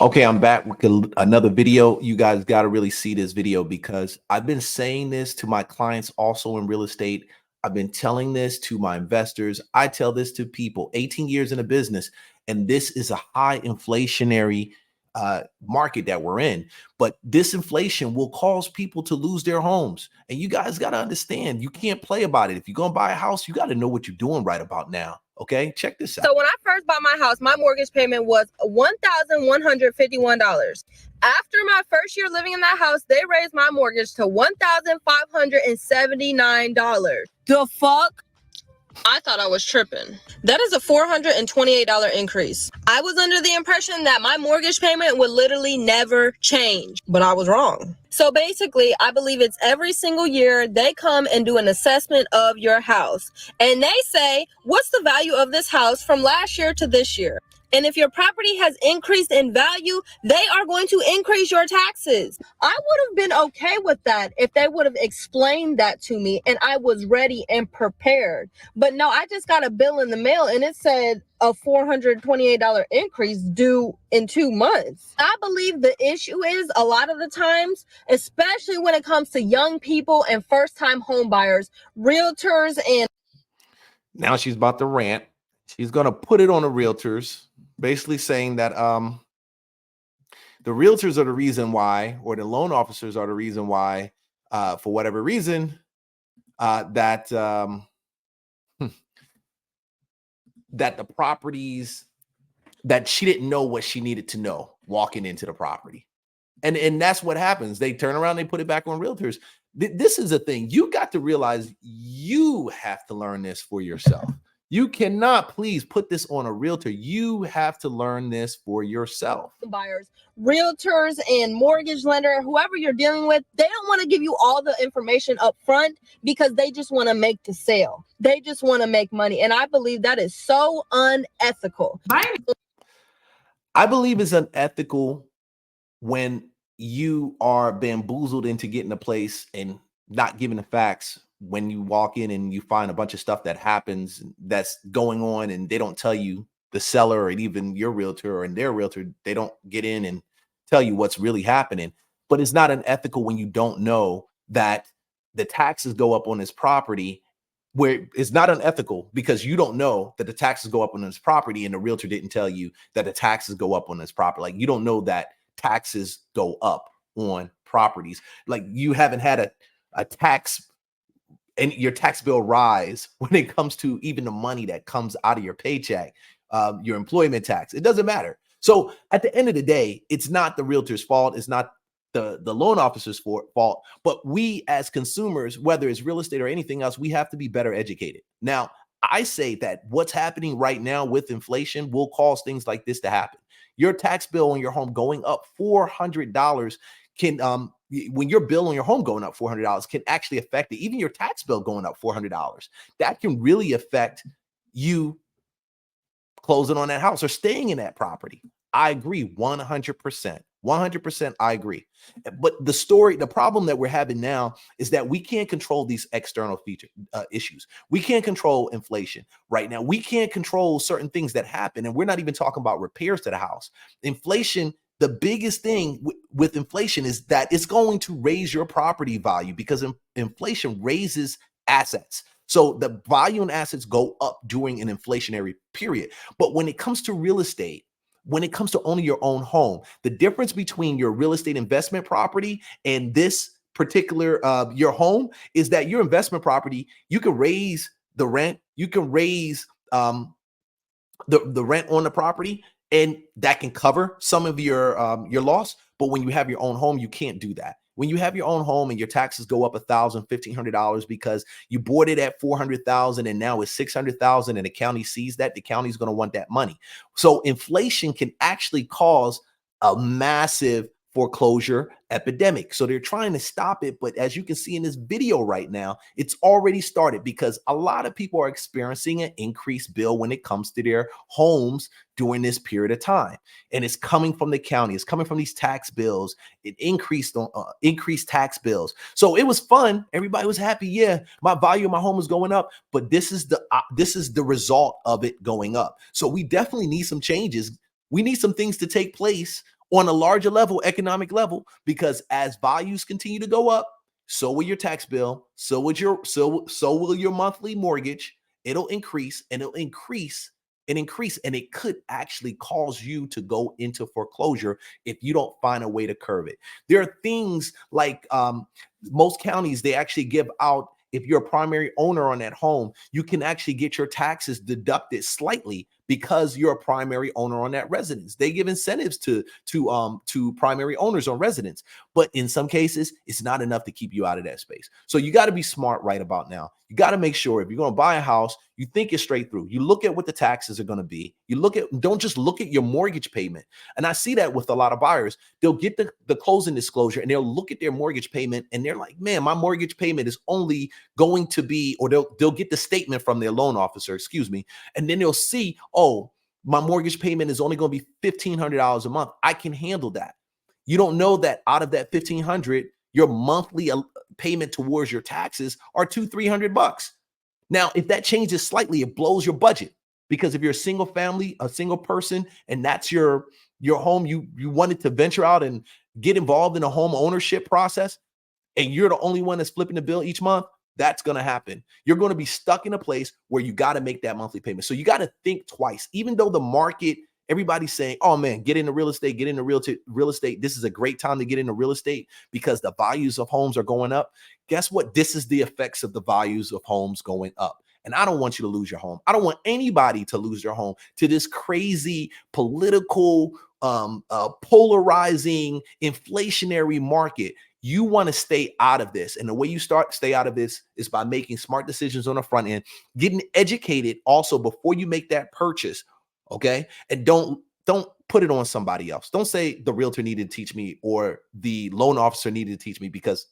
Okay, I'm back with another video. You guys got to really see this video because I've been saying this to my clients also in real estate. I've been telling this to my investors. I tell this to people 18 years in a business, and this is a high inflationary market that we're in. But this inflation will cause people to lose their homes. And you guys got to understand, you can't play about it. If you're going to buy a house, you got to know what you're doing right about now. Okay, check this out. So when I first bought my house, my mortgage payment was $1,151. After my first year living in that house, they raised my mortgage to $1,579. The fuck? I thought I was tripping. That is a $428 increase. I was under the impression that my mortgage payment would literally never change, but I was wrong. So basically, I believe it's every single year they come and do an assessment of your house. And they say, what's the value of this house from last year to this year? And if your property has increased in value, they are going to increase your taxes. I would have been okay with that if they would have explained that to me and I was ready and prepared. But no, I just got a bill in the mail and it said a $428 increase due in 2 months. I believe the issue is a lot of the times, especially when it comes to young people and first-time home buyers, realtors and... Now she's about to rant. She's going to put it on the realtors, basically saying that the realtors are the reason why, or the loan officers are the reason why, for whatever reason, that that the properties, that she didn't know what she needed to know walking into the property. And that's what happens. They turn around, they put it back on realtors. This is a thing. You got to realize you have to learn this for yourself. You cannot please put this on a realtor. You have to learn this for yourself. Buyers, realtors, and mortgage lender, whoever you're dealing with, they don't want to give you all the information up front because they just want to make the sale. They just want to make money. And I believe that is so unethical. I believe it's unethical when you are bamboozled into getting a place and not giving the facts. When you walk in and you find a bunch of stuff that happens that's going on and they don't tell you, the seller or even your realtor and their realtor, they don't get in and tell you what's really happening. But it's not unethical when you don't know that the taxes go up on this property, where it's not unethical because you don't know that the taxes go up on this property and the realtor didn't tell you that the taxes go up on this property. Like, you don't know that taxes go up on properties. Like, you haven't had a tax and your tax bill rise when it comes to even the money that comes out of your paycheck, your employment tax. It doesn't matter. So at the end of the day, it's not the realtor's fault. It's not the loan officer's fault. But we as consumers, whether it's real estate or anything else, we have to be better educated. Now, I say that what's happening right now with inflation will cause things like this to happen. Your tax bill on your home going up $400 can when your bill on your home going up $400 can actually affect it. Even your tax bill going up $400, that can really affect you closing on that house or staying in that property. I agree 100%. 100%, I agree. But the problem that we're having now is that we can't control these external issues. We can't control inflation right now. We can't control certain things that happen. And we're not even talking about repairs to the house. Inflation, the biggest thing with inflation is that it's going to raise your property value because inflation raises assets. So the value in assets go up during an inflationary period. But when it comes to real estate, when it comes to owning your own home, the difference between your real estate investment property and this particular your home is that your investment property, you can raise the rent, you can raise the rent on the property, and that can cover some of your loss. But when you have your own home, you can't do that. When you have your own home and your taxes go up $1,000, $1,500 because you bought it at $400,000 and now it's $600,000 and the county sees that, the county's going to want that money. So inflation can actually cause a massive foreclosure epidemic. So they're trying to stop it. But as you can see in this video right now, it's already started because a lot of people are experiencing an increased bill when it comes to their homes during this period of time. And it's coming from the county. It's coming from these tax bills. It increased tax bills. So it was fun. Everybody was happy. Yeah, my value of my home is going up. But this is the result of it going up. So we definitely need some changes. We need some things to take place on a larger level, economic level, because as values continue to go up, so will your tax bill, so will your monthly mortgage. It'll increase and it'll increase and increase, and it could actually cause you to go into foreclosure if you don't find a way to curb it. There are things like most counties, they actually give out, if you're a primary owner on that home, you can actually get your taxes deducted slightly because you're a primary owner on that residence. They give incentives to primary owners on residents, but in some cases, it's not enough to keep you out of that space. So you got to be smart right about now. You got to make sure if you're going to buy a house, you think it straight through. You look at what the taxes are going to be. Don't just look at your mortgage payment. And I see that with a lot of buyers. They'll get the closing disclosure and they'll look at their mortgage payment and they're like, man, my mortgage payment is only going to be, or they'll get the statement from their loan officer, excuse me, and then they'll see, oh, my mortgage payment is only going to be $1,500 a month. I can handle that. You don't know that out of that 1,500, your monthly payment towards your taxes are $200-300. Now, if that changes slightly, it blows your budget, because if you're a single family, a single person, and that's your home, you wanted to venture out and get involved in a home ownership process, and you're the only one that's flipping the bill each month, that's going to happen. You're going to be stuck in a place where you got to make that monthly payment. So you got to think twice. Even though the market, everybody's saying, oh man, get into real estate, get into real estate. This is a great time to get into real estate because the values of homes are going up. Guess what? This is the effects of the values of homes going up. And I don't want you to lose your home. I don't want anybody to lose their home to this crazy political, polarizing, inflationary market. You want to stay out of this. And the way you stay out of this is by making smart decisions on the front end, getting educated also before you make that purchase. Okay. And don't put it on somebody else. Don't say the realtor needed to teach me or the loan officer needed to teach me, because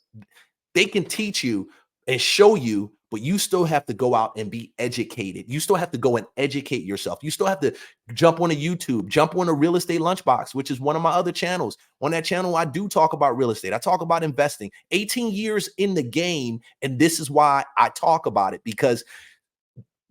they can teach you and show you, but you still have to go out and be educated. You still have to go and educate yourself. You still have to jump on a YouTube, jump on a Real Estate Lunchbox, which is one of my other channels. On that channel, I do talk about real estate. I talk about investing. 18 years in the game, and this is why I talk about it, because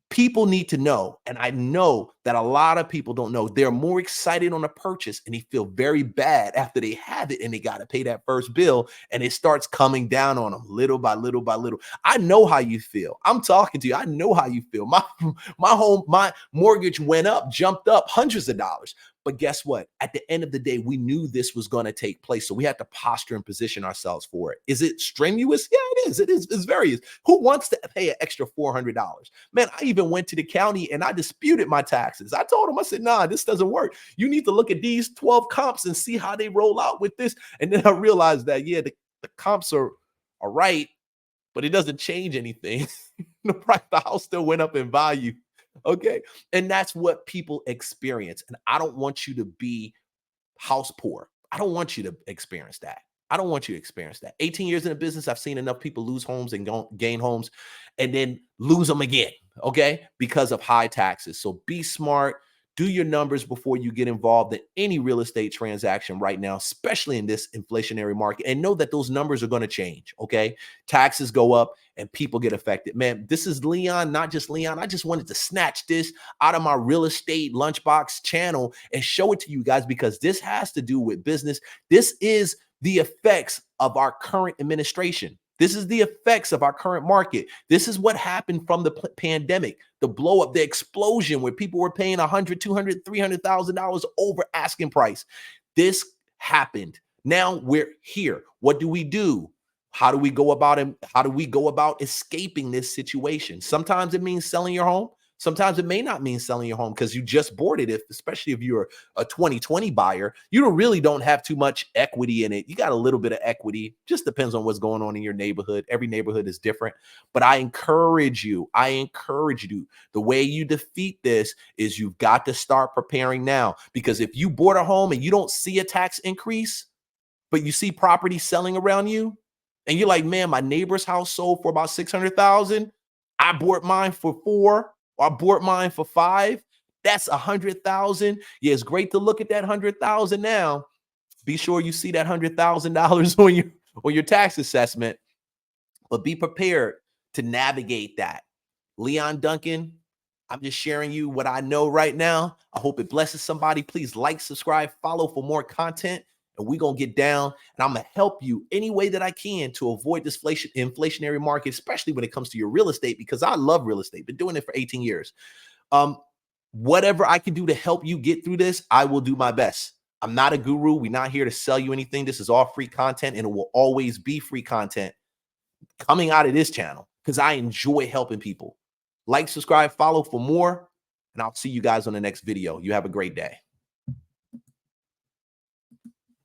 people need to know, and I know that a lot of people don't know. They're more excited on a purchase and they feel very bad after they have it and they got to pay that first bill, and it starts coming down on them little by little by little. I know how you feel. I'm talking to you. I know how you feel. My mortgage went up, jumped up hundreds of dollars. But guess what? At the end of the day, we knew this was going to take place. So we had to posture and position ourselves for it. Is it strenuous? Yeah, it is. It is. It's very. Who wants to pay an extra $400? Man, I even went to the county and I disputed my taxes. I told them, I said, nah, this doesn't work. You need to look at these 12 comps and see how they roll out with this. And then I realized that, yeah, the comps are right, but it doesn't change anything. The price of the house still went up in value. Okay. And that's what people experience. And I don't want you to be house poor. I don't want you to experience that. I don't want you to experience that. 18 years in the business, I've seen enough people lose homes and gain homes and then lose them again. Okay. Because of high taxes. So be smart. Do your numbers before you get involved in any real estate transaction right now, especially in this inflationary market, and know that those numbers are going to change. Okay. Taxes go up and people get affected. Man, this is Leon, not just Leon. I just wanted to snatch this out of my Real Estate Lunchbox channel and show it to you guys, because this has to do with business. This is the effects of our current administration. This is the effects of our current market. This is what happened from the pandemic, the blow up, the explosion where people were paying $100,000, $200,000, $300,000 over asking price. This happened. Now we're here. What do? How do we go about it? How do we go about escaping this situation? Sometimes it means selling your home. Sometimes it may not mean selling your home because you just bought it. Especially if you're a 2020 buyer, you really don't have too much equity in it. You got a little bit of equity. Just depends on what's going on in your neighborhood. Every neighborhood is different. But I encourage you. The way you defeat this is you've got to start preparing now. Because if you bought a home and you don't see a tax increase, but you see property selling around you, and you're like, man, my neighbor's house sold for about $600,000. I bought mine for $4,000, or I bought mine for $5,000. That's $100,000. Yeah, it's great to look at that $100,000 now. Be sure you see that $100,000 on your tax assessment, but be prepared to navigate that. Leon Duncan, I'm just sharing you what I know right now. I hope it blesses somebody. Please like, subscribe, follow for more content, and we're going to get down, and I'm going to help you any way that I can to avoid this inflationary market, especially when it comes to your real estate, because I love real estate. Been doing it for 18 years. Whatever I can do to help you get through this, I will do my best. I'm not a guru. We're not here to sell you anything. This is all free content, and it will always be free content coming out of this channel because I enjoy helping people. Like, subscribe, follow for more, and I'll see you guys on the next video. You have a great day.